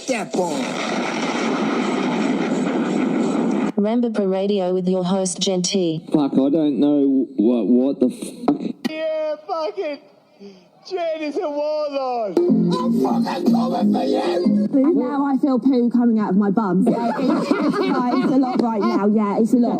that ball. Rambo Radio with your host, Jen T. Fuck, I don't know what the fuck. Yeah, fucking Jen is a warlord. I'm fucking coming for you. Now I feel poo coming out of my bum. So it's a lot right now. Yeah, it's a lot.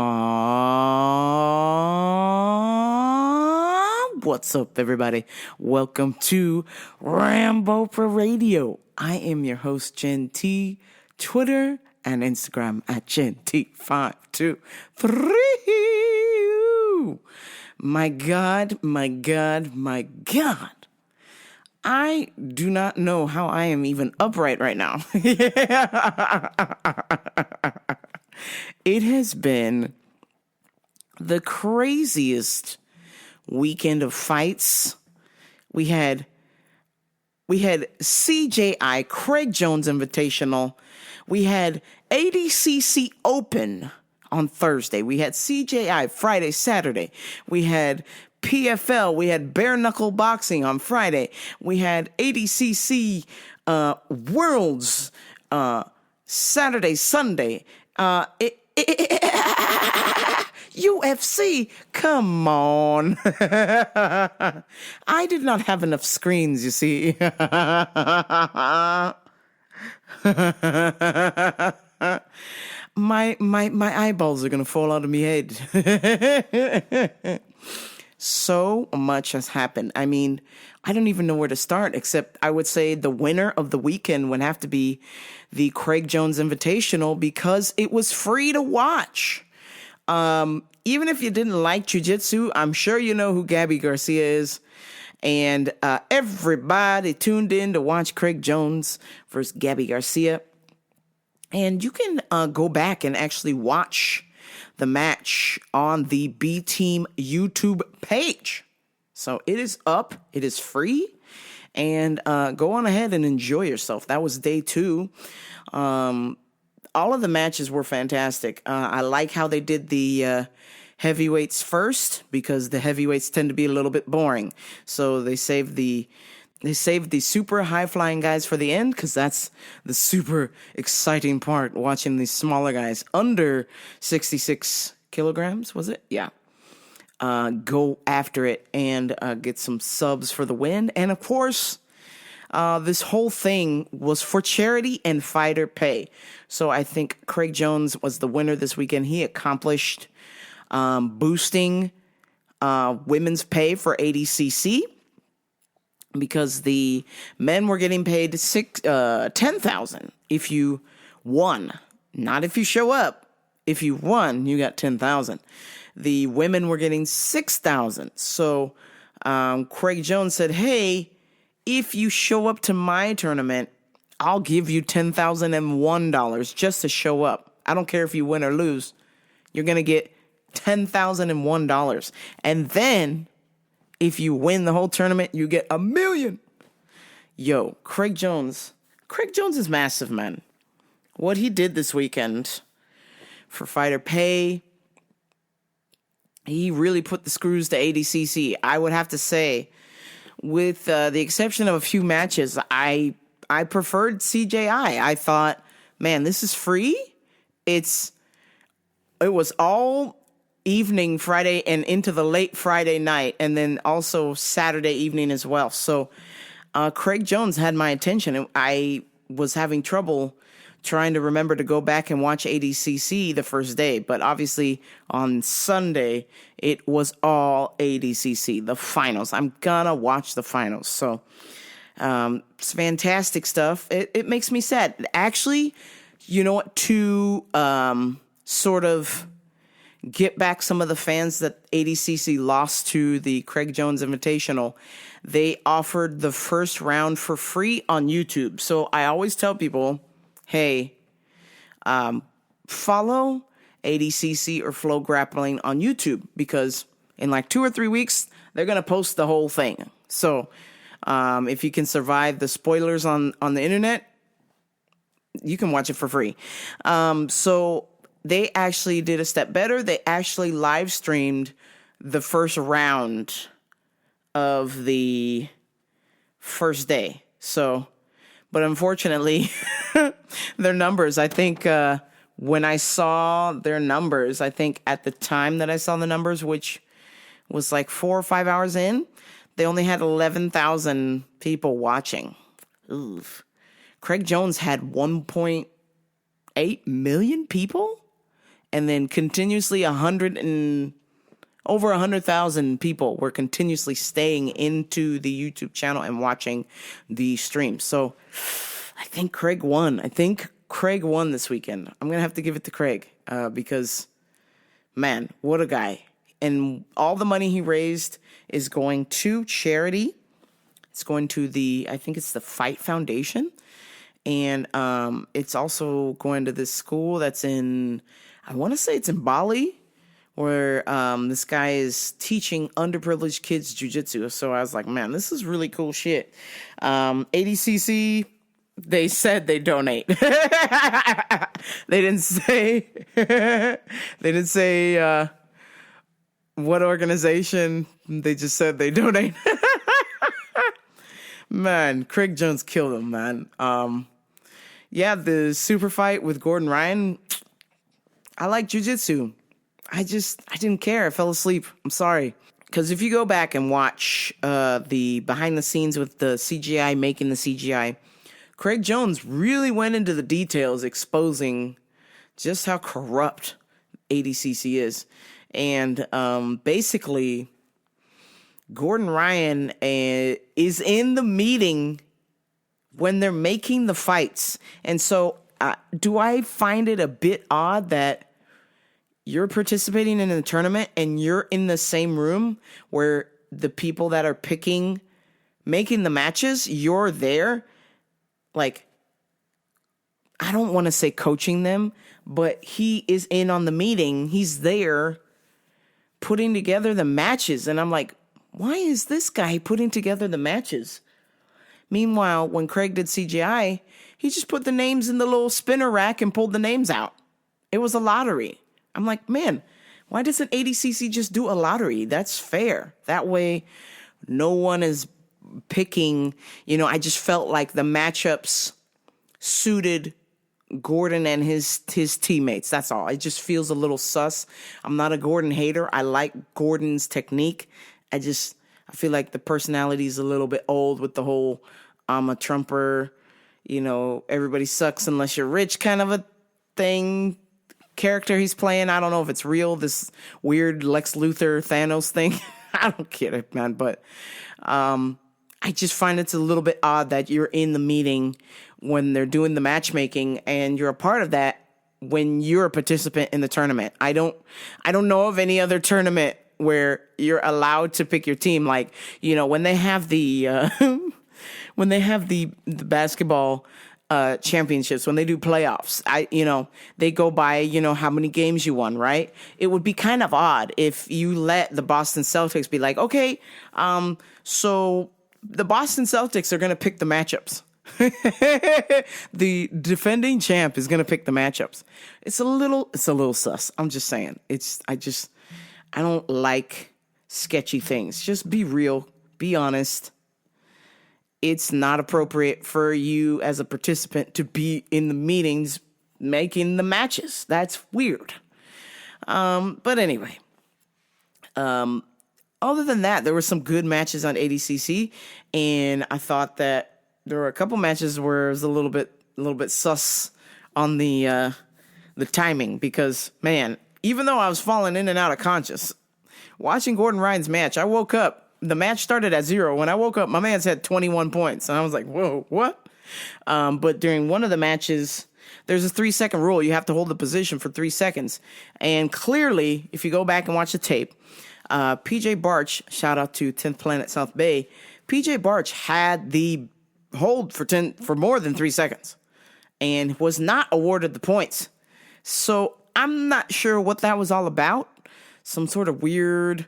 What's up, everybody? Welcome to Rambo Pro Radio. I am your host, Jen T. Twitter and Instagram at GenT523. My God. I do not know how I am even upright right now. It has been the craziest weekend of fights. We had CJI, Craig Jones Invitational. We had ADCC Open on Thursday. We had CJI Friday, Saturday. We had PFL. We had bare knuckle boxing on Friday. We had ADCC Worlds Saturday, Sunday. UFC, come on. I did not have enough screens, you see. My eyeballs are going to fall out of my head. So much has happened. I mean, I don't even know where to start, except I would say the winner of the weekend would have to be the Craig Jones Invitational because it was free to watch. Even if you didn't like jiu-jitsu, I'm sure you know who Gabby Garcia is. And everybody tuned in to watch Craig Jones versus Gabby Garcia. And you can go back and actually watch the match on the B Team YouTube page. So it is up. It is free. And go on ahead and enjoy yourself. That was day 2. All of the matches were fantastic. I like how they did the heavyweights first because the heavyweights tend to be a little bit boring. So they saved the super high flying guys for the end because that's the super exciting part, watching these smaller guys under 66 kilograms, was it? Yeah. Go after it and get some subs for the win. And of course, this whole thing was for charity and fighter pay. So I think Craig Jones was the winner this weekend. He accomplished boosting women's pay for ADCC because the men were getting paid $10,000 if you won, not if you show up. If you won, you got $10,000. The women were getting $6,000. So Craig Jones said, "Hey, if you show up to my tournament, I'll give you $10,001 just to show up. I don't care if you win or lose. You're going to get $10,001. And then if you win the whole tournament, you get $1 million." Yo, Craig Jones is massive, man. What he did this weekend for fighter pay, he really put the screws to ADCC. I would have to say, with the exception of a few matches, I preferred CJI. I thought, man, this is free. It was all evening Friday and into the late Friday night, and then also Saturday evening as well. So Craig Jones had my attention. I was having trouble trying to remember to go back and watch ADCC the first day, but obviously on Sunday it was all ADCC, the finals. I'm gonna watch the finals. So it's fantastic stuff. It makes me sad. Actually, you know what, to sort of get back some of the fans that ADCC lost to the Craig Jones Invitational, they offered the first round for free on YouTube. So I always tell people, hey, follow ADCC or Flow Grappling on YouTube because in like 2 or 3 weeks, they're going to post the whole thing. So if you can survive the spoilers on the internet, you can watch it for free. So they actually did a step better. They actually live streamed the first round of the first day. So, but unfortunately, their numbers. I think when I saw their numbers, I think at the time that I saw the numbers, which was like 4 or 5 hours in, they only had 11,000 people watching. Oof. Craig Jones had 1.8 million people, and then continuously over 100,000 people were continuously staying into the YouTube channel and watching the stream. So I think Craig won. I think Craig won this weekend. I'm going to have to give it to Craig because, man, what a guy. And all the money he raised is going to charity. It's going to I think it's the Fight Foundation. And it's also going to this school that's I want to say it's in Bali, where this guy is teaching underprivileged kids jiu-jitsu. So I was like, man, this is really cool shit. ADCC, they said they donate. They didn't say what organization. They just said they donate. Man, Craig Jones killed him, man. Yeah, the super fight with Gordon Ryan, I like jiu-jitsu. I didn't care. I fell asleep. I'm sorry. Because if you go back and watch the behind the scenes with the CGI, making the CGI, Craig Jones really went into the details exposing just how corrupt ADCC is. And basically, Gordon Ryan is in the meeting when they're making the fights. And so do I find it a bit odd that you're participating in a tournament and you're in the same room where the people that are making the matches, you're there? Like, I don't want to say coaching them, but he is in on the meeting. He's there putting together the matches. And I'm like, why is this guy putting together the matches? Meanwhile, when Craig did CGI, he just put the names in the little spinner rack and pulled the names out. It was a lottery. I'm like, man, why doesn't ADCC just do a lottery? That's fair. That way, no one is picking. I just felt like the matchups suited Gordon and his teammates. That's all. It just feels a little sus. I'm not a Gordon hater. I like Gordon's technique. I feel like the personality is a little bit old with the whole I'm a Trumper, everybody sucks unless you're rich kind of a thing character he's playing. I don't know if it's real, this weird Lex Luthor Thanos thing. I don't get it, man. But I just find it's a little bit odd that you're in the meeting when they're doing the matchmaking and you're a part of that when you're a participant in the tournament. I don't know of any other tournament where you're allowed to pick your team. Like, when they have the basketball championships, when they do playoffs, they go by, how many games you won, right? It would be kind of odd if you let the Boston Celtics be like, okay, so the Boston Celtics are going to pick the matchups. The defending champ is going to pick the matchups. It's a little sus. I'm just saying. I don't like sketchy things. Just be real. Be honest. It's not appropriate for you as a participant to be in the meetings making the matches. That's weird. But anyway, other than that, there were some good matches on ADCC, and I thought that there were a couple matches where it was a little bit sus on the timing because, man, even though I was falling in and out of conscious, watching Gordon Ryan's match, I woke up. The match started at 0. When I woke up, my man's had 21 points. And I was like, whoa, what? But during one of the matches, there's a 3-second rule. You have to hold the position for 3 seconds. And clearly, if you go back and watch the tape, PJ Barch, shout out to 10th Planet South Bay, PJ Barch had the hold for more than 3 seconds and was not awarded the points. So I'm not sure what that was all about. Some sort of weird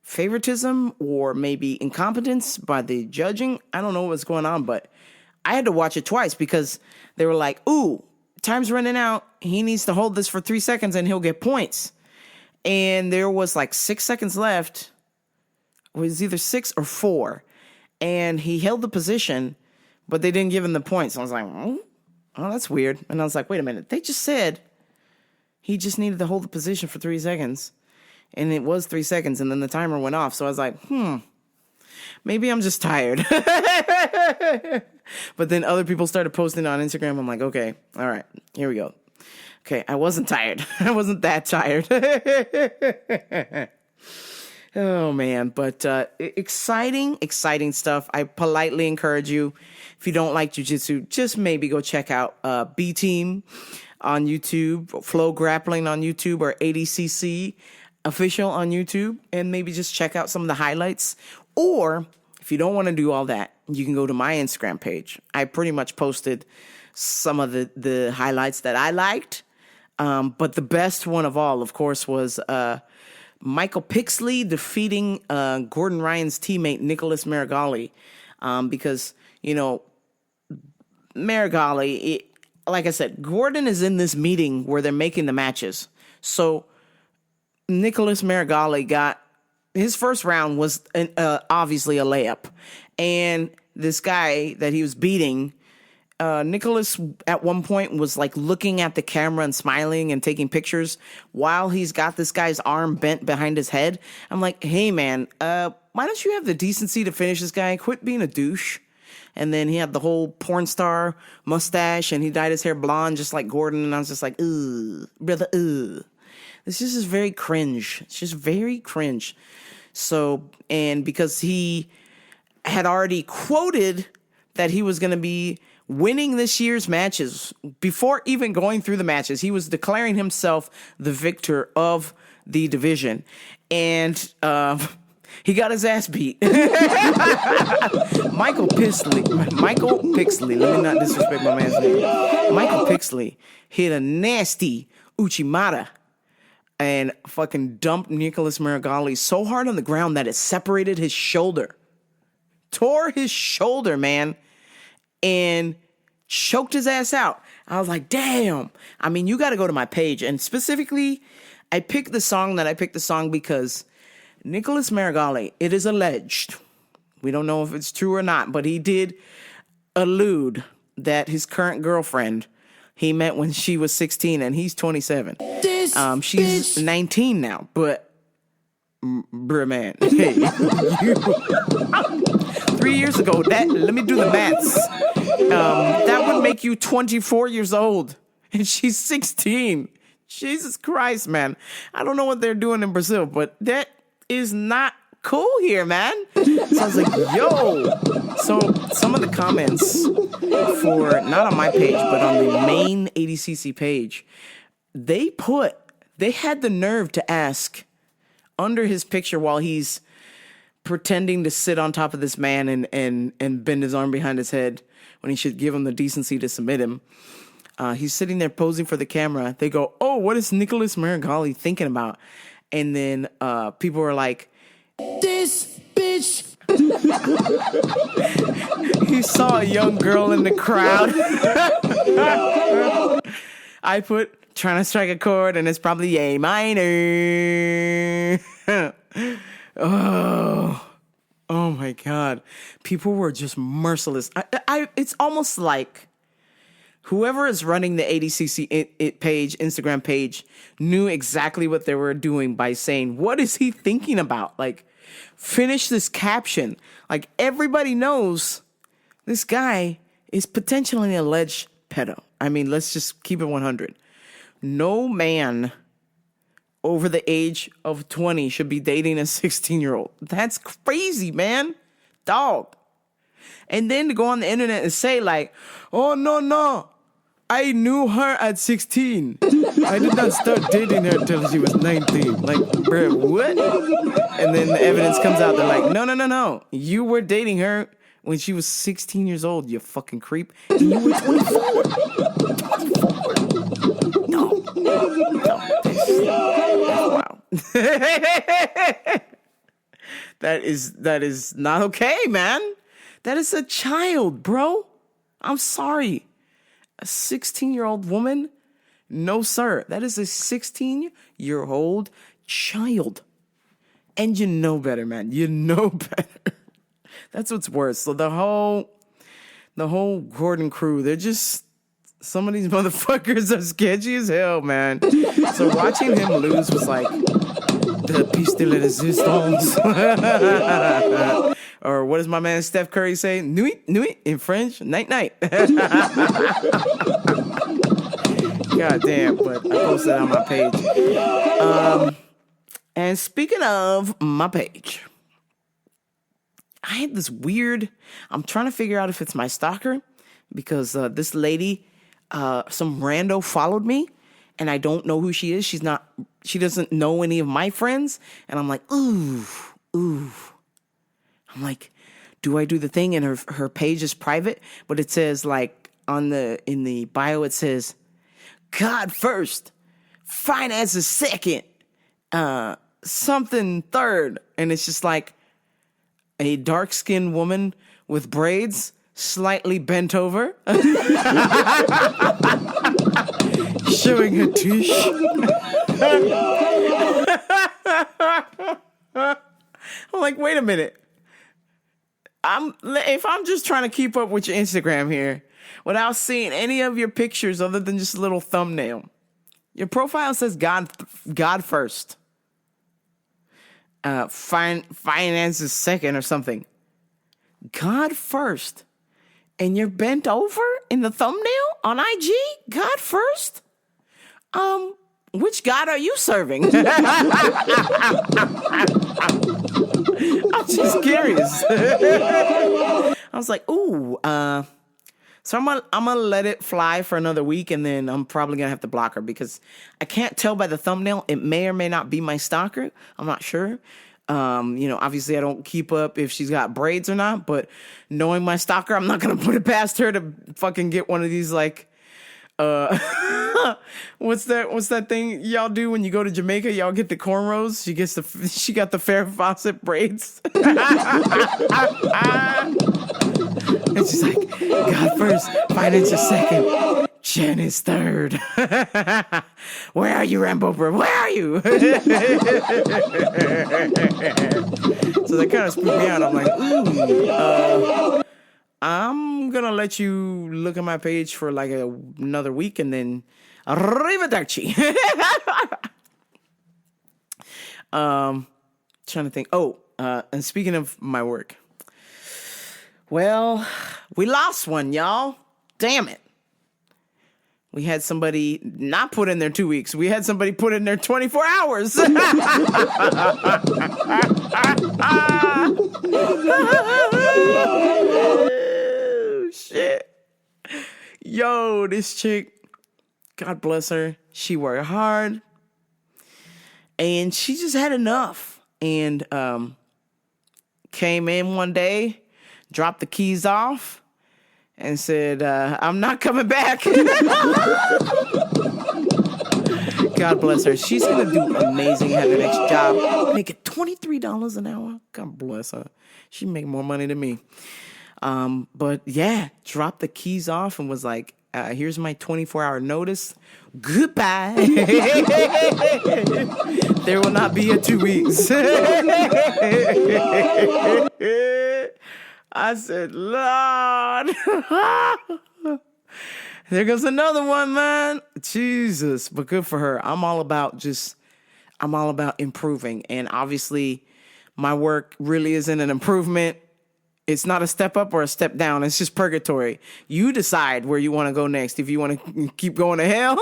favoritism or maybe incompetence by the judging. I don't know what's going on, but I had to watch it twice because they were like, ooh, time's running out. He needs to hold this for 3 seconds and he'll get points. And there was like 6 seconds left. It was either 6 or 4. And he held the position, but they didn't give him the points. So I was like, oh, that's weird. And I was like, wait a minute. They just said he just needed to hold the position for 3 seconds. And it was 3 seconds, and then the timer went off. So I was like, maybe I'm just tired. But then other people started posting on Instagram. I'm like, okay, all right, here we go. Okay, I wasn't tired. I wasn't that tired. Oh, man. But exciting stuff. I politely encourage you, if you don't like jiu-jitsu, just maybe go check out B-Team on YouTube, Flow Grappling on YouTube, or ADCC Official on YouTube, and maybe just check out some of the highlights. Or if you don't want to do all that, you can go to my Instagram page. I pretty much posted some of the highlights that I liked. But the best one of all, of course, was Michael Pixley defeating Gordon Ryan's teammate, Nicholas Marigali. Because, Marigali, like I said, Gordon is in this meeting where they're making the matches. So Nicholas Marigali got his first round was obviously a layup. And this guy that he was beating, Nicholas at one point was like looking at the camera and smiling and taking pictures while he's got this guy's arm bent behind his head. I'm like, hey man, why don't you have the decency to finish this guy? Quit being a douche. And then he had the whole porn star mustache and he dyed his hair blonde just like Gordon. And I was just like, ugh, brother, ugh. This just is very cringe. It's just very cringe. So, and because he had already quoted that he was going to be winning this year's matches before even going through the matches, he was declaring himself the victor of the division. And he got his ass beat. Michael Pixley, let me not disrespect my man's name. Michael Pixley hit a nasty Uchimata and fucking dumped Nicholas Marigali so hard on the ground that it separated his shoulder. Tore his shoulder, man. And choked his ass out. I was like, damn. I mean, you got to go to my page. And specifically, I picked the song because Nicholas Marigali, it is alleged, we don't know if it's true or not, but he did allude that his current girlfriend he met when she was 16 and he's 27. She's 19 now, but bruh, man, hey, 3 years ago, let me do the maths. That would make you 24 years old and she's 16. Jesus Christ, man. I don't know what they're doing in Brazil, but that is not cool here, man. So I was like, yo. So some of the comments for, not on my page, but on the main ADCC page, they had the nerve to ask under his picture while he's pretending to sit on top of this man and bend his arm behind his head when he should give him the decency to submit him. He's sitting there posing for the camera. They go, oh, what is Nicholas Marigali thinking about? And then people were like, this bitch. He saw a young girl in the crowd. I put trying to strike a chord, and it's probably A minor. Oh my God. People were just merciless. It's almost like whoever is running the ADCC page, Instagram page, knew exactly what they were doing by saying, what is he thinking about? Like, finish this caption. Like, everybody knows this guy is potentially an alleged pedo. I mean, let's just keep it 100. No man over the age of 20 should be dating a 16-year-old. That's crazy, man. Dog. And then to go on the internet and say like, oh, no, I knew her at 16. I did not start dating her until she was 19. Like, bro, what? And then the evidence comes out. They're like, no. You were dating her when she was 16 years old, you fucking creep. And you were 24. No. Wow. That is not okay, man. That is a child, bro. I'm sorry. A 16-year-old woman? No, sir. That is a 16-year-old child. And you know better, man. You know better. That's what's worse. So the whole Gordon crew, they're just Some of these motherfuckers are sketchy as hell, man. So watching him lose was like the piece de la resistance. Or what does my man Steph Curry say? Nuit, nuit in French, night, night. God damn, but I posted it on my page. And speaking of my page, I had this weird, I'm trying to figure out if it's my stalker, because this lady, some rando followed me, and I don't know who she is. She doesn't know any of my friends, and I'm like, ooh. I'm like, do I do the thing? And her page is private, but it says like in the bio, it says, God first, finances second, something third. And it's just like a dark-skinned woman with braids, slightly bent over, showing her tush. I'm like, wait a minute. If I'm just trying to keep up with your Instagram here without seeing any of your pictures other than just a little thumbnail, your profile says God first, finances second or something. God first, and you're bent over in the thumbnail on IG. God first. Which God are you serving? I'm just curious. I was like, ooh, so I'm gonna let it fly for another week, and then I'm probably gonna have to block her because I can't tell by the thumbnail. It may or may not be my stalker. I'm not sure. Obviously I don't keep up if she's got braids or not, but knowing my stalker, I'm not gonna put it past her to fucking get one of these like what's that thing y'all do when you go to Jamaica? Y'all get the cornrows. She got the Farrah Fawcett braids. And she's like, God first, finances second, Jen is third. Where are you, Rambo Bro? Where are you? So that kind of spooked me out. I'm like, ooh, I'm going to let you look at my page for like another week and then arrivederci. Trying to think. And speaking of my work. Well, we lost one, y'all. Damn it. We had somebody not put in their 2 weeks. We had somebody put in their 24 hours. Shit. Yo, this chick, God bless her, she worked hard and she just had enough, and came in one day, dropped the keys off and said, I'm not coming back. God bless her. She's going to do amazing, have the next job, making $23 an hour. God bless her. She make more money than me. But yeah, dropped the keys off and was like, here's my 24-hour notice. Goodbye. There will not be a 2 weeks. I said, Lord. There goes another one, man. Jesus. But good for her. I'm all about improving. And obviously, my work really isn't an improvement. It's not a step up or a step down. It's just purgatory. You decide where you want to go next. If you want to keep going to hell,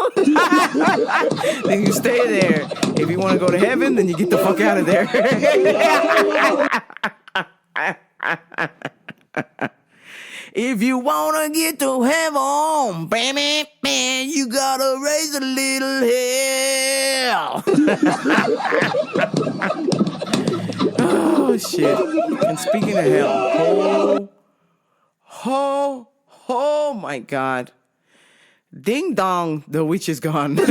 then you stay there. If you want to go to heaven, then you get the fuck out of there. If you want to get to heaven, baby, man, you gotta raise a little hell. Oh, shit. And speaking of hell, oh my God. Ding dong, the witch is gone. You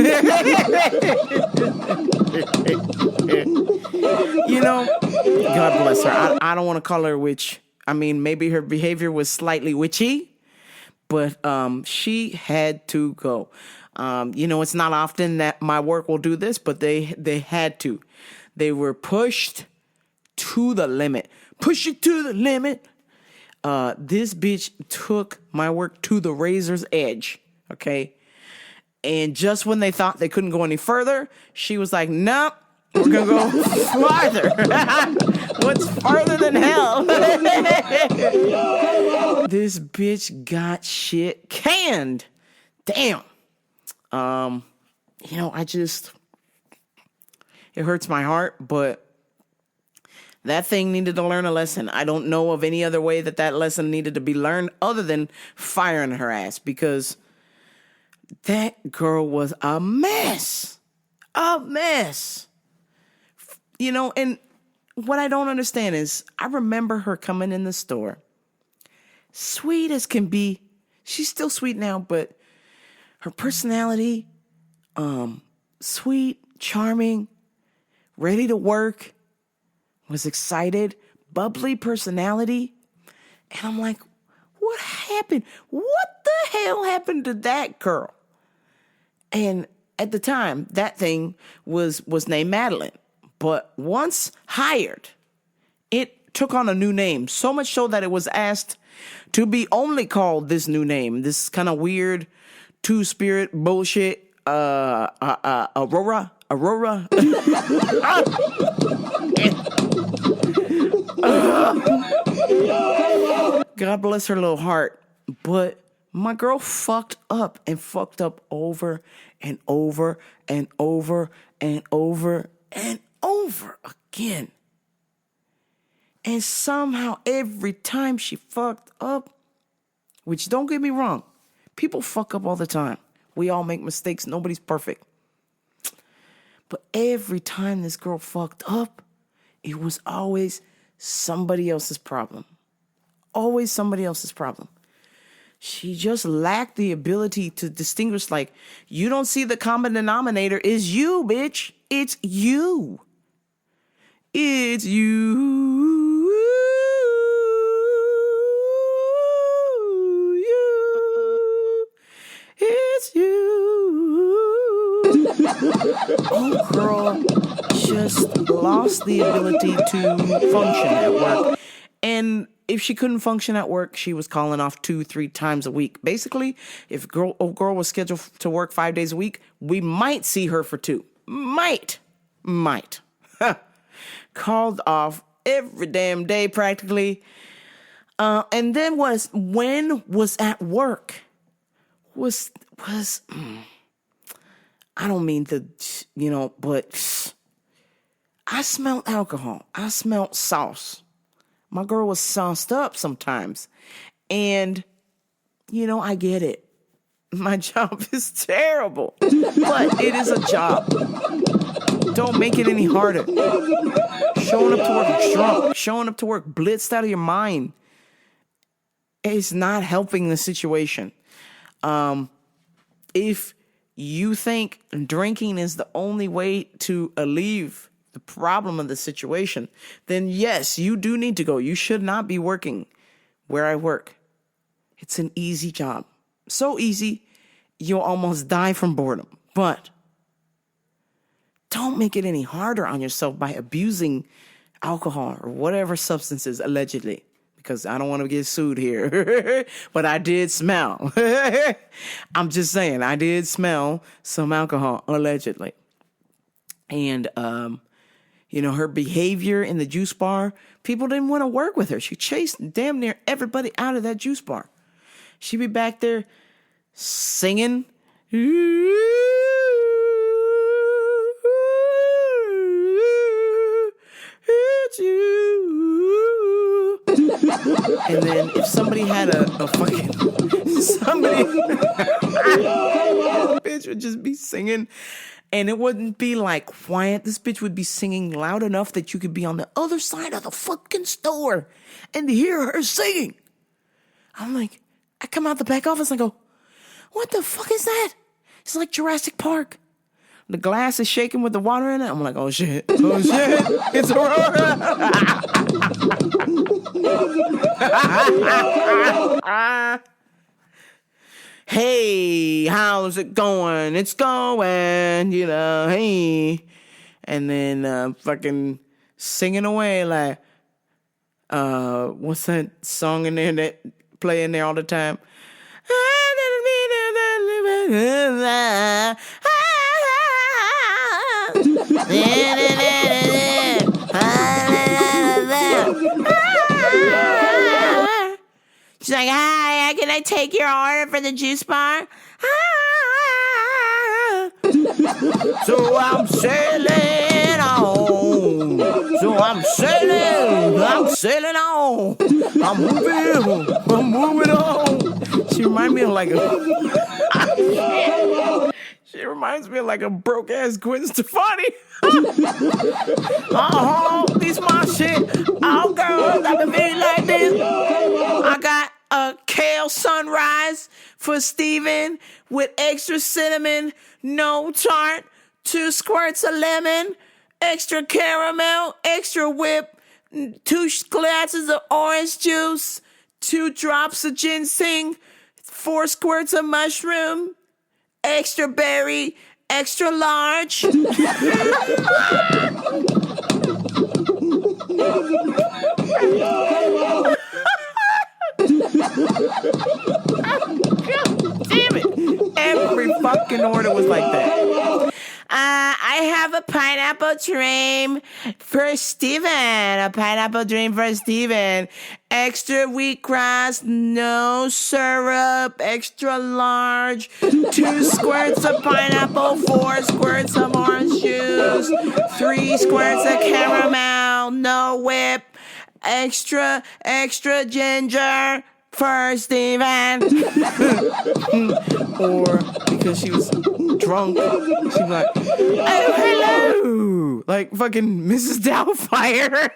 know, God bless her. I don't want to call her a witch. I mean, maybe her behavior was slightly witchy, but she had to go. It's not often that my work will do this, but they had to. They were pushed to the limit. Push it to the limit. This bitch took my work to the razor's edge. Okay. And just when they thought they couldn't go any further, she was like, nope, we're going to go farther. What's farther than hell? This bitch got shit canned. Damn. You know, it hurts my heart, but that thing needed to learn a lesson. I don't know of any other way that lesson needed to be learned other than firing her ass, because that girl was a mess. A mess. You know, and what I don't understand is I remember her coming in the store. Sweet as can be. She's still sweet now, but her personality, sweet, charming, ready to work, was excited, bubbly personality. And I'm like, what happened? What the hell happened to that girl? And at the time, that thing was named Madeline. But once hired, it took on a new name. So much so that it was asked to be only called this new name. This kind of weird two-spirit bullshit. Aurora. God bless her little heart. But my girl fucked up over and over and over and over and over again. And somehow every time she fucked up, which don't get me wrong, people fuck up all the time. We all make mistakes. Nobody's perfect. But every time this girl fucked up, it was always somebody else's problem. Always somebody else's problem. She just lacked the ability to distinguish, like, you don't see the common denominator is you, bitch. It's you. It's you. It's you. Oh, girl just lost the ability to function at work. And if she couldn't function at work, she was calling off 2-3 times a week. Basically, if a girl was scheduled to work 5 days a week, we might see her for 2. Might. Called off every damn day practically. And then when was at work was I don't mean to, but I smelled alcohol. I smelled sauce. My girl was sauced up sometimes. And, I get it. My job is terrible, but it is a job. Don't make it any harder. Showing up to work drunk, showing up to work blitzed out of your mind, it's not helping the situation. If you think drinking is the only way to alleviate the problem of the situation, then yes, you do need to go. You should not be working where I work. It's an easy job. So easy, you'll almost die from boredom. But don't make it any harder on yourself by abusing alcohol or whatever substances, allegedly. Because I don't want to get sued here. But I did smell. I'm just saying, I did smell some alcohol, allegedly. And, her behavior in the juice bar, people didn't want to work with her. She chased damn near everybody out of that juice bar. She'd be back there singing. It's you. And then if somebody had a fucking bitch would just be singing. And it wouldn't be like quiet. This bitch would be singing loud enough that you could be on the other side of the fucking store and hear her singing. I'm like, I come out the back office and I go, what the fuck is that? It's like Jurassic Park. The glass is shaking with the water in it. I'm like, oh shit. It's Aurora. Hey, how's it going? It's going, hey. And then fucking singing away like, what's that song in there that play in there all the time? I didn't mean to She's like, hi, can I take your order for the juice bar? So I'm sailing on. I'm moving on. She reminds me of like she reminds me of like a broke ass Gwen Stefani. This my shit. All girls got to be like this. I got a kale sunrise for Steven with extra cinnamon, no tart, 2 squirts of lemon, extra caramel, extra whip, 2 glasses of orange juice, 2 drops of ginseng, 4 squirts of mushroom, extra berry, extra large. Damn it. Every fucking order was like that. I have a pineapple dream for Steven. A pineapple dream for Steven. Extra wheatgrass, no syrup, extra large, 2 squirts of pineapple, 4 squirts of orange juice, 3 squirts of caramel, no whip, extra ginger for Steven. Or because she was drunk, she'd be like, oh, hello. Like fucking Mrs. Doubtfire.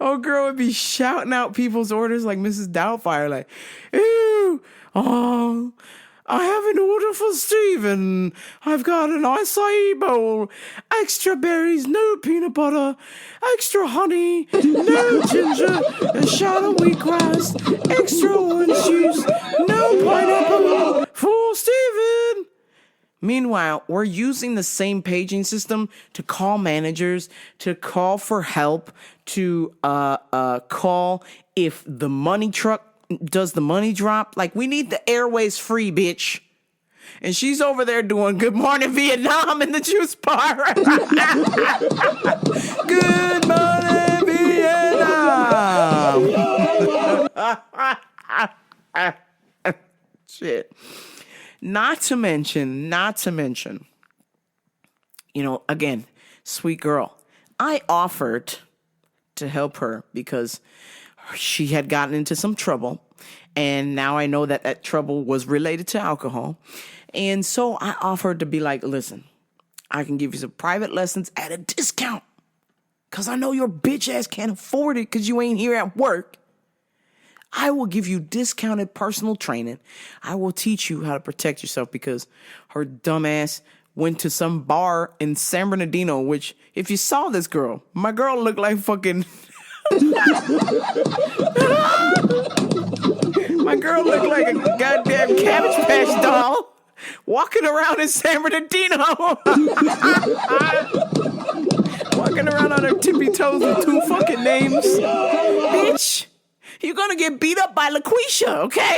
Oh, girl would be shouting out people's orders like Mrs. Doubtfire, like, ooh, oh, I have an order for Steven. I've got an acai bowl, extra berries, no peanut butter, extra honey, no ginger, a shot of wheatgrass, extra orange juice, no pineapple for Steven. Meanwhile, we're using the same paging system to call managers, to call for help, to call if the money truck does the money drop. Like, we need the airways free, bitch. And she's over there doing Good Morning Vietnam in the juice bar. Good Morning Vietnam. Shit. Not to mention, you know, again, sweet girl. I offered to help her because she had gotten into some trouble. And now I know that that trouble was related to alcohol. And so I offered to be like, listen, I can give you some private lessons at a discount. Because I know your bitch ass can't afford it because you ain't here at work. I will give you discounted personal training. I will teach you how to protect yourself because her dumb ass went to some bar in San Bernardino, which, if you saw this girl, my girl looked like fucking... My girl looked like a goddamn Cabbage Patch doll walking around in San Bernardino. Walking around on her tippy toes with 2 fucking names. Bitch, you're gonna get beat up by LaQuisha, okay?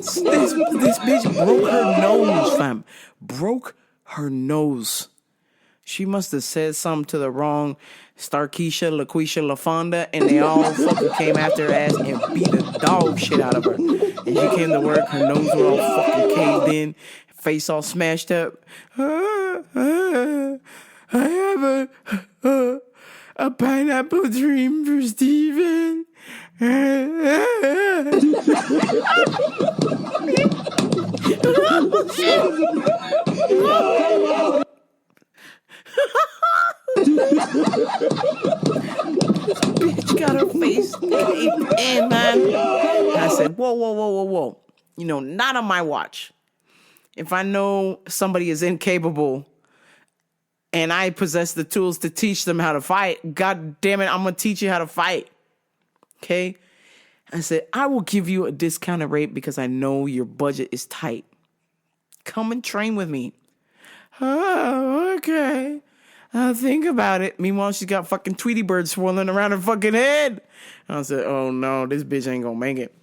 This bitch broke her nose, fam. Broke her nose. She must have said something to the wrong Starkeisha, LaQuisha, LaFonda, and they all fucking came after her ass and beat the dog shit out of her. And she came to work, her nose was all fucking caved in, face all smashed up. I have a pineapple dream for Steven. Bitch got her face caved in, man. And I said, whoa. You know, not on my watch. If I know somebody is incapable and I possess the tools to teach them how to fight, God damn it, I'm going to teach you how to fight. Okay? I said, I will give you a discounted rate because I know your budget is tight. Come and train with me. Oh, okay. Think about it. Meanwhile, she's got fucking Tweety Bird swirling around her fucking head. I said, oh no, this bitch ain't gonna make it.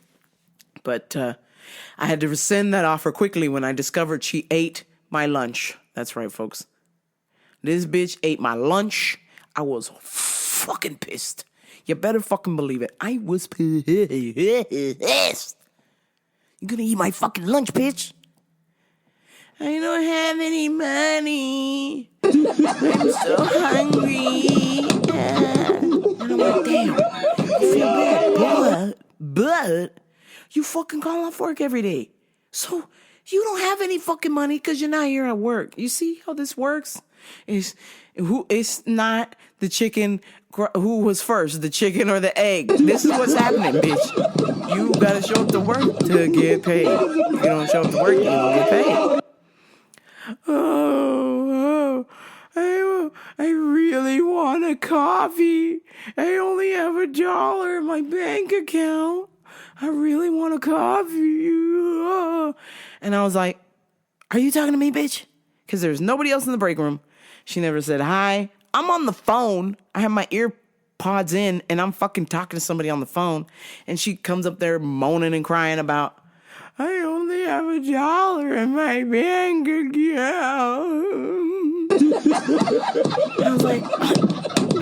But I had to rescind that offer quickly when I discovered she ate my lunch. That's right, folks. This bitch ate my lunch. I was fucking pissed. You better fucking believe it. I was pissed. You gonna eat my fucking lunch, bitch? I don't have any money. I'm so hungry. And I'm like, damn, I feel bad. But you fucking call off work every day. So you don't have any fucking money because you're not here at work. You see how this works? It's not the chicken who was first, the chicken or the egg. This is what's happening, bitch. You gotta show up to work to get paid. If you don't show up to work, you don't get paid. I really want a coffee. I only have $1 in my bank account. I really want a coffee. And I was like, are you talking to me, bitch? Because there's nobody else in the break room. She never said hi. I'm on the phone. I have my ear pods in and I'm fucking talking to somebody on the phone. And she comes up there moaning and crying about, I only have $1 in my bank account. I was like,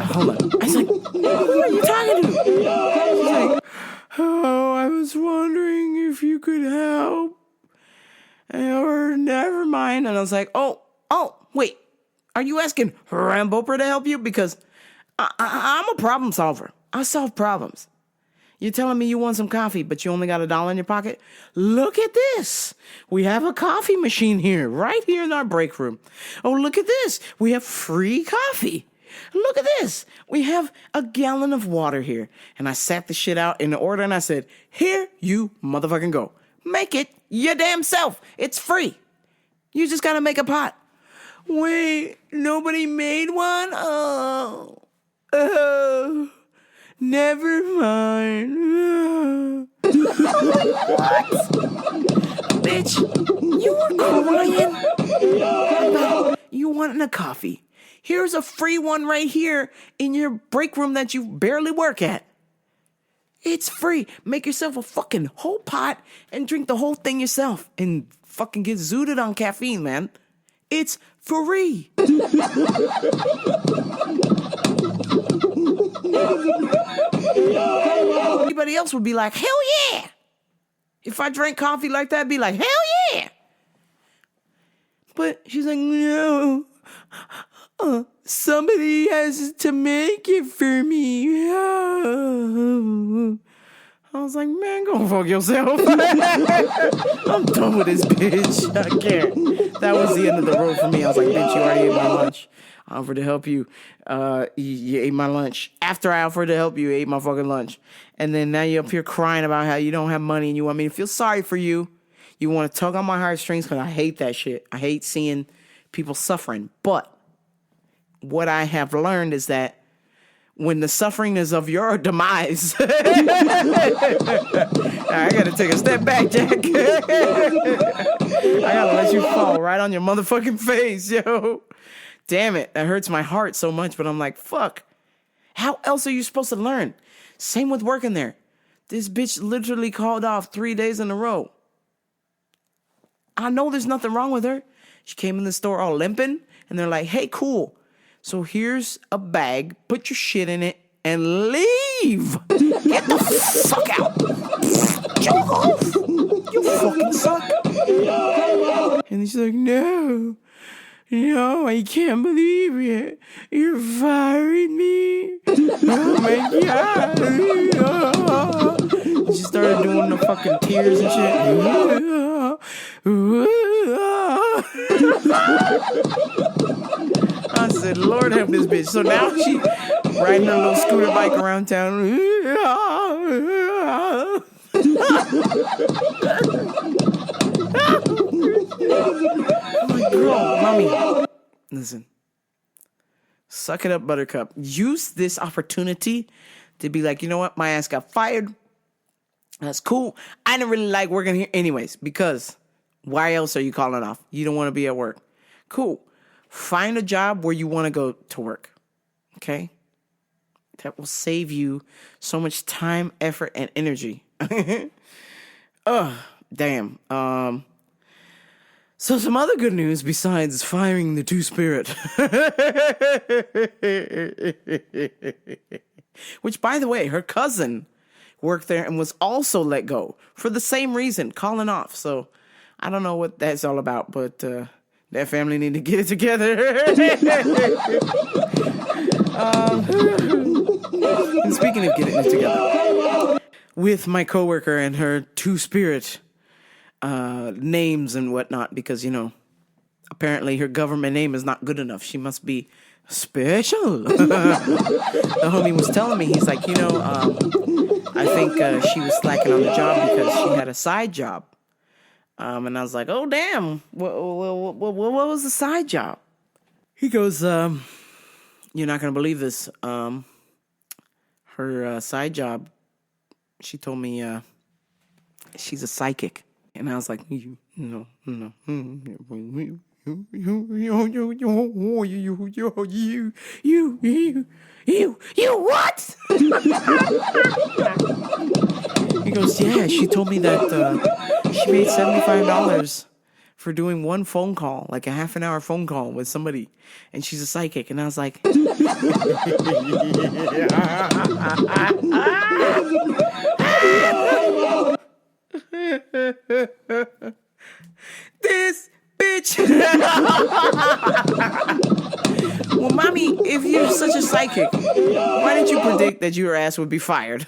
hold on. I was like, who are you talking to? She's like, oh, I was wondering if you could help. Or never mind. And I was like, oh, wait. Are you asking Ramboper to help you? Because I'm a problem solver. I solve problems. You're telling me you want some coffee, but you only got $1 in your pocket? Look at this. We have a coffee machine here, right here in our break room. Oh, look at this. We have free coffee. Look at this. We have a gallon of water here. And I sat the shit out in order and I said, here you motherfucking go. Make it your damn self. It's free. You just got to make a pot. Wait, nobody made one? Oh. Never mind. What? Bitch, you were crying about you wanting a coffee. Here's a free one right here in your break room that you barely work at. It's free. Make yourself a fucking whole pot and drink the whole thing yourself and fucking get zooted on caffeine, man. It's free. Anybody else would be like, hell yeah. If I drank coffee like that, I'd be like, hell yeah. But she's like, no. Somebody has to make it for me. I was like, man, go fuck yourself. I'm done with this bitch. I can't. That was the end of the road for me. I was like, bitch, you already ate my lunch. I offered to help you. You ate my lunch. After I offered to help you, you ate my fucking lunch. And then now you're up here crying about how you don't have money and you want me to feel sorry for you. You want to tug on my heartstrings because I hate that shit. I hate seeing people suffering. But what I have learned is that when the suffering is of your demise, I gotta take a step back, Jack. I gotta let you fall right on your motherfucking face, yo. Damn it, that hurts my heart so much, but I'm like, fuck. How else are you supposed to learn? Same with working there. This bitch literally called off 3 days in a row. I know there's nothing wrong with her. She came in the store all limping, and they're like, hey, cool. So here's a bag, put your shit in it, and leave. Get the fuck out. Joke off. You fucking suck. And she's like, no, I can't believe it. You're firing me. Oh my God. And she started doing the fucking tears and shit. I said, Lord help this bitch. So now she riding her little scooter bike around town. I'm like, girl, mommy, listen. Suck it up, Buttercup. Use this opportunity to be like, you know what? My ass got fired. That's cool. I didn't really like working here anyways, because why else are you calling off? You don't want to be at work. Cool. find a job where you want to go to work. Okay? That will save you so much time, effort, and energy. Damn. So some other good news besides firing the Two-Spirit. Which, by the way, her cousin worked there and was also let go for the same reason, calling off. So I don't know what that's all about, but that family need to get it together. And speaking of getting it together, with my coworker and her Two-Spirit names and whatnot, because, you know, apparently her government name is not good enough. She must be special. The homie was telling me, he's like, you know, I think she was slacking on the job because she had a side job. And I was like, oh, damn. What was the side job? He goes, you're not going to believe this. Her side job, she told me she's a psychic. And I was like, you what? He goes, yeah, she told me that she made $75 for doing one phone call, like a half an hour phone call with somebody, and she's a psychic. And I was like, this bitch. Well, mommy, if you're such a psychic, why didn't you predict that your ass would be fired?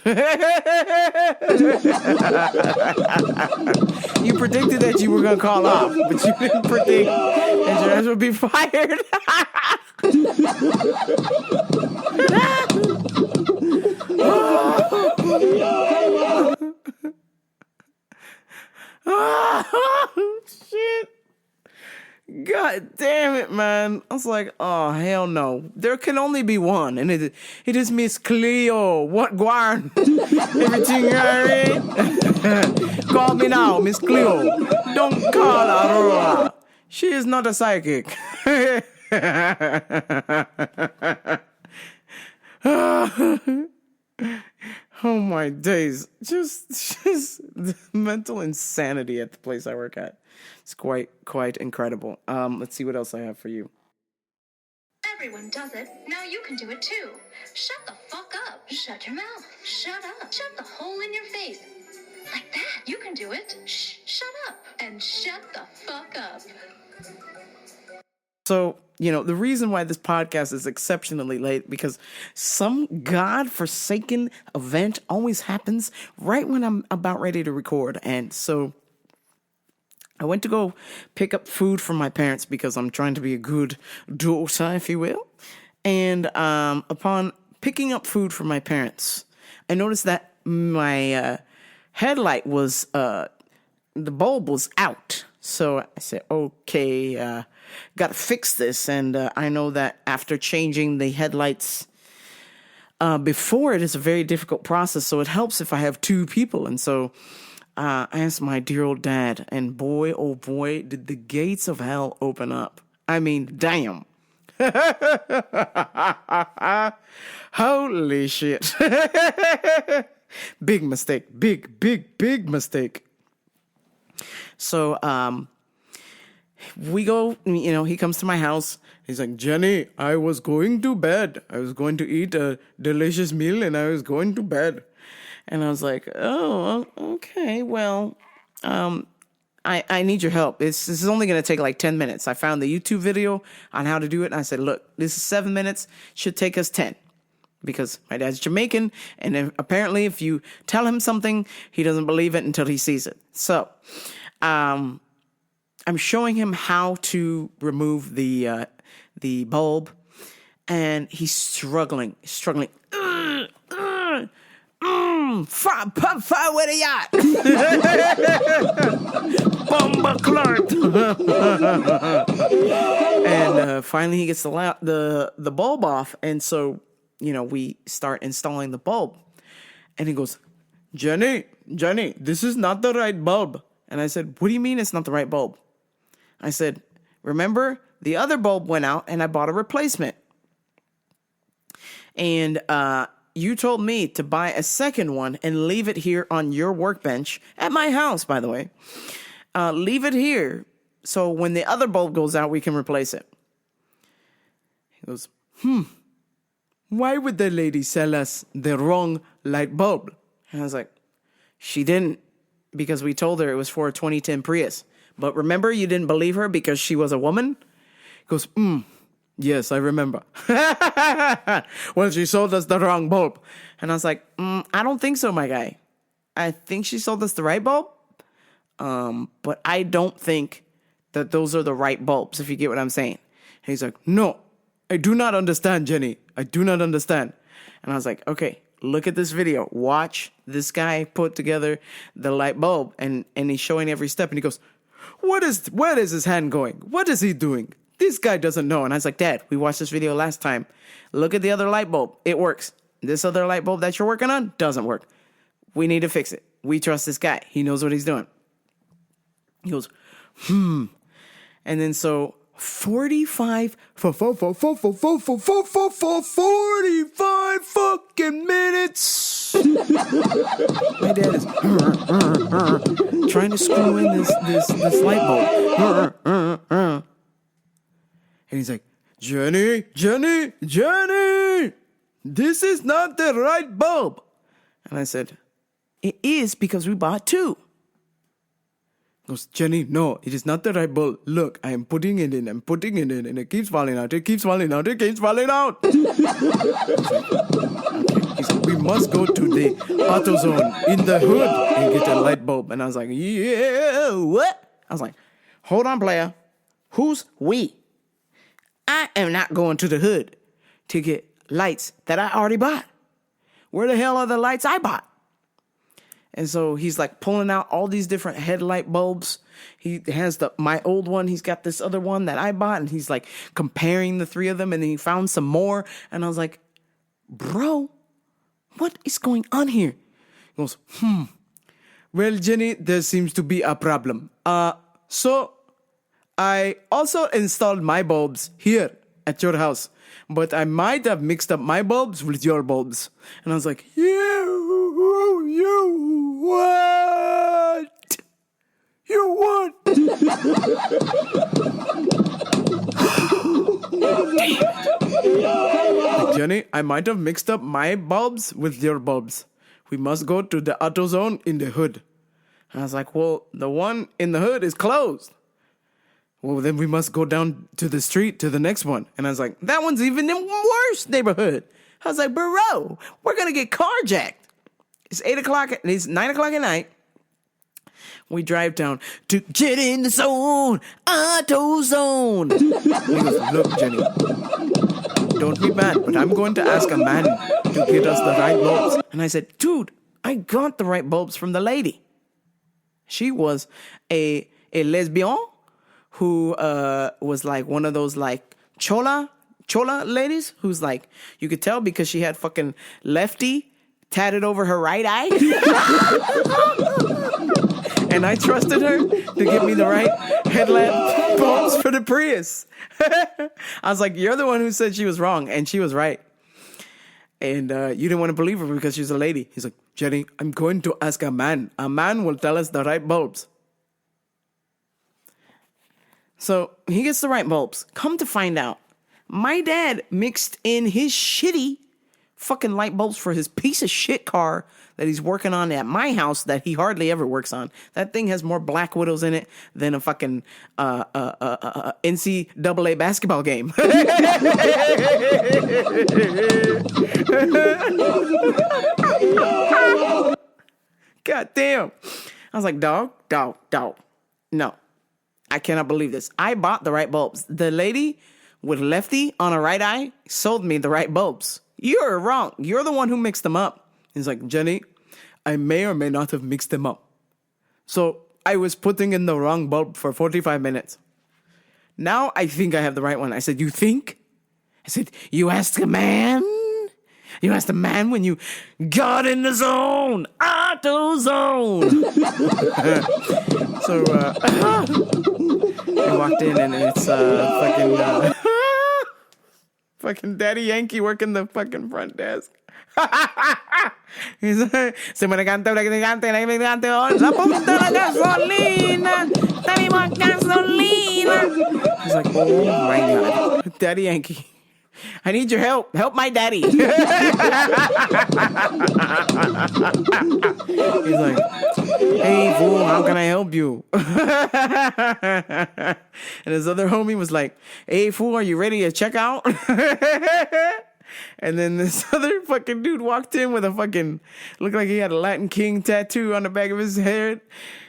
You predicted that you were going to call off, but you didn't predict that your ass would be fired. Oh, shit. God damn it, man. I was like, oh, hell no. There can only be one, and it is Miss Cleo. What, Guarn? Everything all right? Call me now, Miss Cleo. Don't call Aurora. She is not a psychic. Oh, my days. Just the mental insanity at the place I work at. It's quite incredible. Let's see what else I have for you. Everyone does it. Now you can do it too. Shut the fuck up. Shut your mouth. Shut up. Shut the hole in your face. Like that. You can do it. Shh. Shut up. And shut the fuck up. So, you know, the reason why this podcast is exceptionally late, because some godforsaken event always happens right when I'm about ready to record. And so I went to go pick up food from my parents because I'm trying to be a good daughter, if you will. And upon picking up food from my parents, I noticed that my headlight was, the bulb was out. So I said, okay, got to fix this. And I know that after changing the headlights before, it is a very difficult process. So it helps if I have two people. And so I asked my dear old dad, and boy, oh boy, did the gates of hell open up. I mean, damn. Holy shit. Big mistake. Big mistake. So, we go, you know, he comes to my house. He's like, Jenny, I was going to bed. I was going to eat a delicious meal and I was going to bed. And I was like, oh, okay, well, I need your help. This is only going to take like 10 minutes. I found the YouTube video on how to do it. And I said, look, this is 7 minutes. Should take us 10. Because my dad's Jamaican. And then apparently if you tell him something, he doesn't believe it until he sees it. So, I'm showing him how to remove the bulb. And he's struggling. Fire with a yacht. Bomba Clark. And finally he gets the bulb off. And so, you know, we start installing the bulb. And he goes, Jenny, this is not the right bulb. And I said, what do you mean it's not the right bulb? I said, remember The other bulb went out and I bought a replacement. And you told me to buy a second one and leave it here on your workbench at my house, by the way. Leave it here so when the other bulb goes out, we can replace it. He goes, why would the lady sell us the wrong light bulb? And I was like, she didn't, because we told her it was for a 2010 Prius. But remember, you didn't believe her because she was a woman? He goes, yes, I remember. Well, she sold us the wrong bulb. And I was like, I don't think so, my guy. I think she sold us the right bulb. But I don't think that those are the right bulbs, if you get what I'm saying. And he's like, no, I do not understand, Jenny. I do not understand. And I was like, okay, look at this video. Watch this guy put together the light bulb. And he's showing every step. And he goes, where is his hand going? What is he doing? This guy doesn't know. And I was like, Dad, we watched this video last time. Look at the other light bulb. It works. This other light bulb that you're working on doesn't work. We need to fix it. We trust this guy. He knows what he's doing. He goes, And then so 45 fucking minutes. My dad is trying to screw in this light bulb. And he's like, Jenny, this is not the right bulb. And I said, it is because we bought two. He goes, Jenny, no, it is not the right bulb. Look, I am putting it in, and it keeps falling out. He's like, we must go to the AutoZone in the hood and get a light bulb. And I was like, yeah, what? I was like, hold on, player. Who's we? I am not going to the hood to get lights that I already bought. Where the hell are the lights I bought? And so he's like pulling out all these different headlight bulbs. He has my old one. He's got this other one that I bought. And he's like comparing the three of them. And then he found some more. And I was like, bro, what is going on here? He goes, well, Jenny, there seems to be a problem. So I also installed my bulbs here at your house. But I might have mixed up my bulbs with your bulbs. And I was like, you what? You what? Like, Jenny, I might have mixed up my bulbs with your bulbs. We must go to the AutoZone in the hood. And I was like, well, the one in the hood is closed. Well, then we must go down to the street to the next one. And I was like, that one's even in worse neighborhood. I was like, bro, we're going to get carjacked. It's 9 o'clock at night. We drive down to get in the zone, AutoZone. He goes, look, Jenny, don't be mad, but I'm going to ask a man to get us the right bulbs. And I said, dude, I got the right bulbs from the lady. She was a lesbian who was like one of those like chola ladies who's like, you could tell because she had fucking lefty tatted over her right eye. And I trusted her to give me the right headlamp bulbs for the Prius. I was like, you're the one who said she was wrong, and she was right. And you didn't want to believe her because she's a lady. He's like, Jenny, I'm going to ask a man. A man will tell us the right bulbs. So he gets the right bulbs. Come to find out, my dad mixed in his shitty fucking light bulbs for his piece of shit car that he's working on at my house that he hardly ever works on. That thing has more Black Widows in it than a fucking NCAA basketball game. God damn. I was like, dog. No. I cannot believe this. I bought the right bulbs. The lady with lefty on her right eye sold me the right bulbs. You're wrong. You're the one who mixed them up. He's like, Jenny, I may or may not have mixed them up. So I was putting in the wrong bulb for 45 minutes. Now I think I have the right one. I said, you think? I said, you asked a man? You asked a man when you got in the zone. AutoZone. So I walked in and it's fucking Daddy Yankee working the fucking front desk. He's like, se me elegante, oh, la punta la gasolina, tenemos gasolina. He's like, oh my God, Daddy Yankee, I need your help. Help my daddy. He's like, hey, fool, how can I help you? And his other homie was like, hey, fool, are you ready to check out? And then this other fucking dude walked in with a fucking, looked like he had a Latin King tattoo on the back of his head.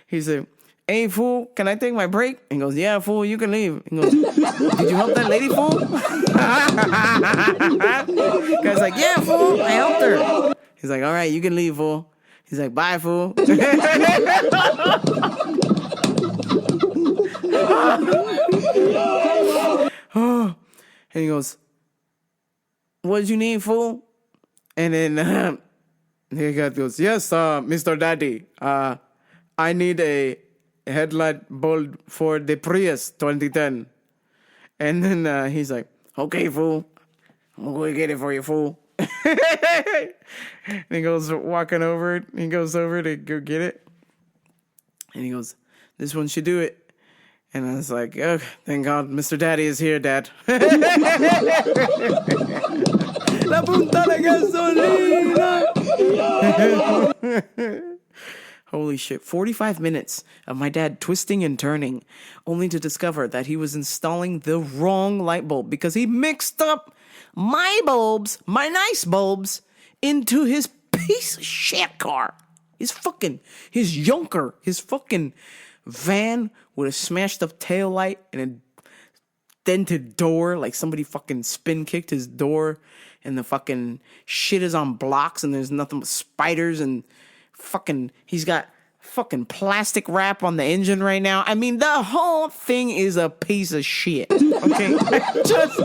He said, hey, fool, can I take my break? And he goes, yeah, fool, you can leave. He goes, did you help that lady, fool? Guy's like, yeah, fool, I helped her. He's like, all right, you can leave, fool. He's like, bye, fool. And he goes, what did you need, fool? And then the guy goes, yes, Mr. Daddy, I need a headlight bulb for the Prius 2010. And then he's like, okay, fool, I'm gonna go get it for you, fool. And he goes walking over, he goes over to go get it. And he goes, this one should do it. And I was like, oh, thank God, Mr. Daddy is here, Dad. La punta la gasolina. Holy shit. 45 minutes of my dad twisting and turning, only to discover that he was installing the wrong light bulb because he mixed up my bulbs, my nice bulbs, into his piece of shit car. His fucking van with a smashed up tail light and a dented door, like somebody fucking spin kicked his door, and the fucking shit is on blocks and there's nothing but spiders, and fucking he's got fucking plastic wrap on the engine right now. I mean, the whole thing is a piece of shit. Okay? Just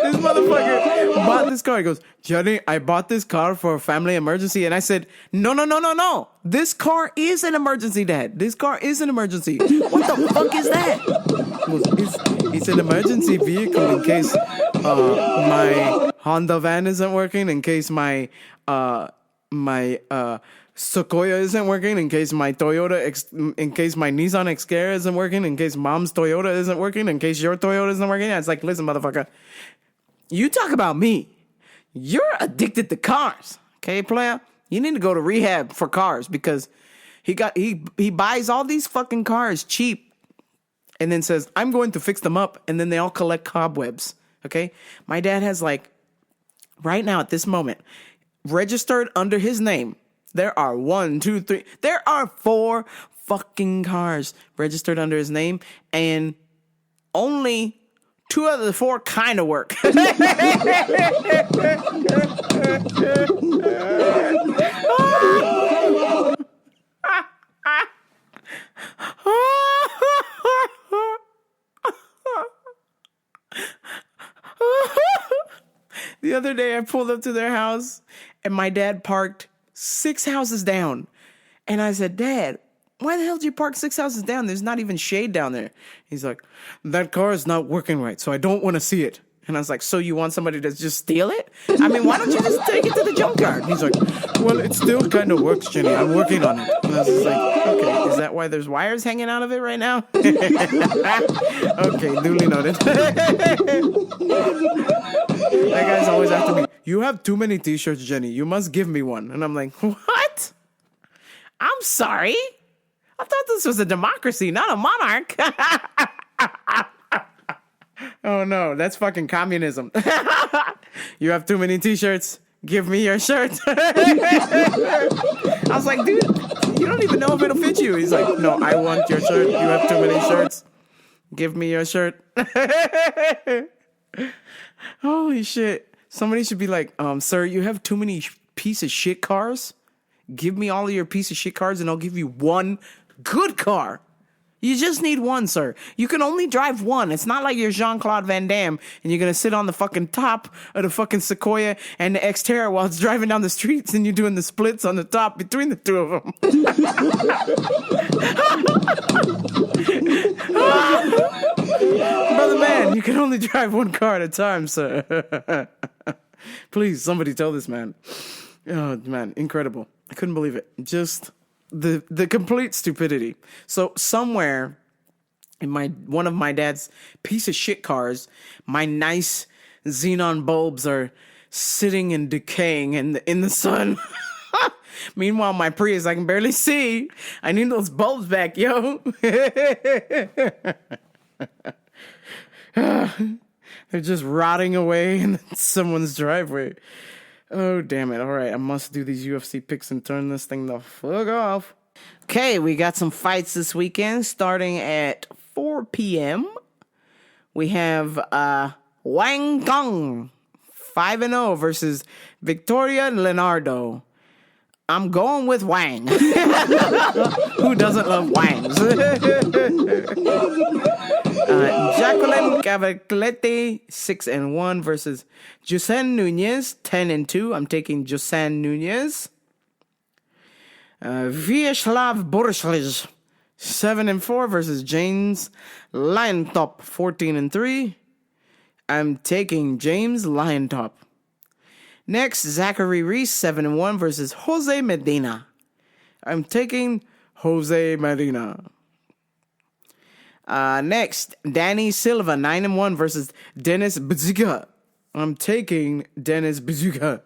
this motherfucker bought this car. He goes, Johnny, I bought this car for a family emergency. And I said, no. This car is an emergency, Dad. This car is an emergency. What the fuck is that? He goes, it's an emergency vehicle in case my Honda van isn't working, in case my Sequoia isn't working, in case my in case my Nissan Xterra isn't working, in case mom's Toyota isn't working, in case your Toyota isn't working. It's like, listen, motherfucker, you talk about me. You're addicted to cars, okay, player? You need to go to rehab for cars because he buys all these fucking cars cheap and then says, I'm going to fix them up, and then they all collect cobwebs, okay? My dad has, like, right now at this moment, registered under his name, there are 4 fucking cars registered under his name, and only 2 out of the 4 kind of work. The other day I pulled up to their house and my dad parked 6 houses down. And I said, Dad, why the hell did you park 6 houses down? There's not even shade down there. He's like, that car is not working right, so I don't want to see it. And I was like, so you want somebody to just steal it? I mean, why don't you just take it to the junkyard? He's like, well, it still kind of works, Jenny. I'm working on it. And I was just like, okay, is that why there's wires hanging out of it right now? Okay, duly noted. That guy's always after me. You have too many t-shirts, Jenny. You must give me one. And I'm like, what? I'm sorry. I thought this was a democracy, not a monarch. Oh, no, that's fucking communism. You have too many t-shirts. Give me your shirt. I was like, dude, you don't even know if it'll fit you. He's like, no, I want your shirt. You have too many shirts. Give me your shirt. Holy shit. Somebody should be like, sir, you have too many piece of shit cars. Give me all of your piece of shit cars and I'll give you one good car. You just need one, sir. You can only drive one. It's not like you're Jean-Claude Van Damme and you're going to sit on the fucking top of the fucking Sequoia and the Xterra while it's driving down the streets and you're doing the splits on the top between the two of them. Brother man, you can only drive one car at a time, sir. Please, somebody tell this man. Oh, man, incredible. I couldn't believe it. Just the complete stupidity. So somewhere in one of my dad's piece of shit cars, my nice xenon bulbs are sitting and decaying in the sun. Meanwhile, my Prius, I can barely see. I need those bulbs back, yo. They're just rotting away in someone's driveway. Oh, damn it. All right, I must do these UFC picks and turn this thing the fuck off. Okay, we got some fights this weekend starting at 4 p.m. We have Wang Gong, 5-0 versus Victoria Leonardo. I'm going with Wang. Who doesn't love Wangs? Jacqueline Cavallete, 6-1 versus Josanne Nunez, 10-2. I'm taking Josanne Nunez. Vyacheslav Borshlish, 7-4 versus James Liontop, 14-3. I'm taking James Liontop. Next, Zachary Reese, 7-1 versus Jose Medina. I'm taking Jose Medina. Next, Danny Silva, 9-1 versus Dennis Buzika. I'm taking Dennis Buzika.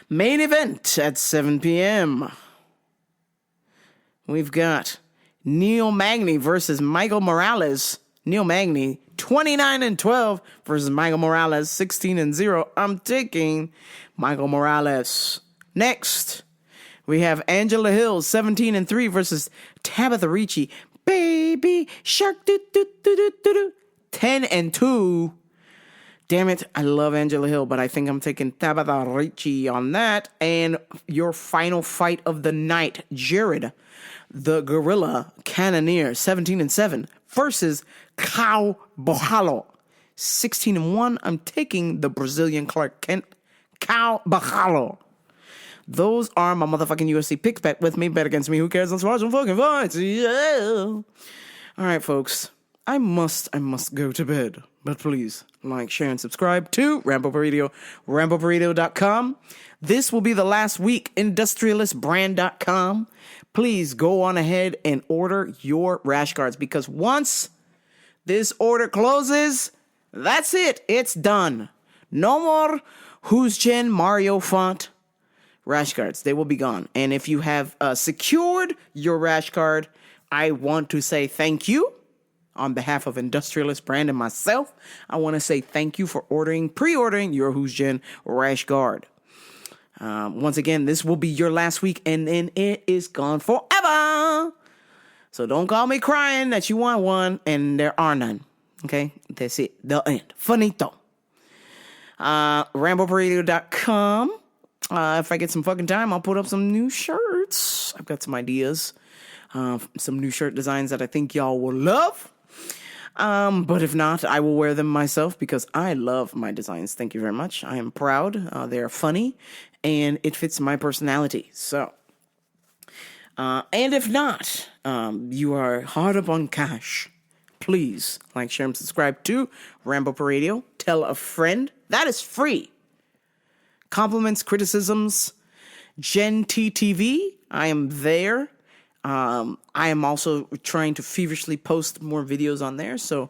Main event at 7 p.m. We've got Neil Magny versus Michael Morales. Neil Magny, 29-12 versus Michael Morales, 16-0. I'm taking Michael Morales. Next, we have Angela Hill, 17-3 versus Tabitha Ricci. Baby shark, 10-2. Damn it, I love Angela Hill, but I think I'm taking Tabitha Ricci on that. And your final fight of the night, Jared, the Gorilla Cannoneer, 17-7 versus Kao Bojalo, 16-1. I'm taking the Brazilian Clark Kent, Kao Bojalo. Those are my motherfucking UFC picks. Bet with me, bet against me. Who cares? Let's watch some fucking fights. Yeah. All right, folks. I must go to bed. But please, like, share, and subscribe to Rambo Burrito, RamboBurrito.com. This will be the last week, IndustrialistBrand.com. Please go on ahead and order your rash guards, because once this order closes, that's it. It's done. No more Who's Jen Mario font rash guards. They will be gone. And if you have secured your rash guard, I want to say thank you. On behalf of Industrialist Brand and myself, I want to say thank you for pre-ordering your Who's Jen rash guard. Once again, this will be your last week, and then it is gone forever. So don't call me crying that you want one, and there are none. Okay? That's it. The end. Finito. RamboBurrito.com. If I get some fucking time, I'll put up some new shirts. I've got some ideas. Some new shirt designs that I think y'all will love. But if not, I will wear them myself because I love my designs. Thank you very much. I am proud. They are funny and it fits my personality. So, and if not, you are hard up on cash. Please like, share, and subscribe to Rambo Per Radio. Tell a friend. That is free. Compliments, criticisms, Gen TTV. I am there. I am also trying to feverishly post more videos on there, so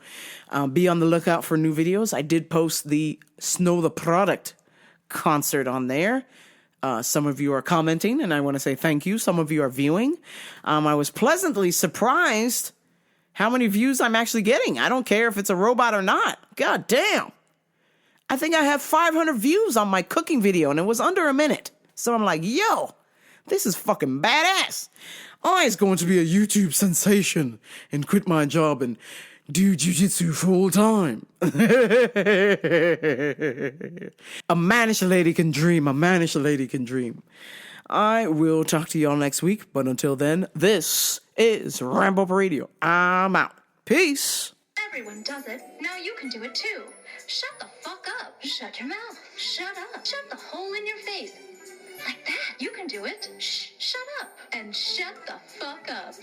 be on the lookout for new videos. I did post the Snow the Product concert on there. Some of you are commenting, and I want to say thank you. Some of you are viewing. I was pleasantly surprised how many views I'm actually getting. I don't care if it's a robot or not. God damn. I think I have 500 views on my cooking video, and it was under a minute. So I'm like, yo, this is fucking badass. I is going to be a YouTube sensation and quit my job and do jiu-jitsu full time. A mannish lady can dream. A mannish lady can dream. I will talk to y'all next week, but until then, this is Rambo Radio. I'm out. Peace. Everyone does it. Now you can do it too. Shut the fuck up. Shut your mouth. Shut up. Shut the hole in your face. Like that. You can do it. Shut up. And shut the fuck up.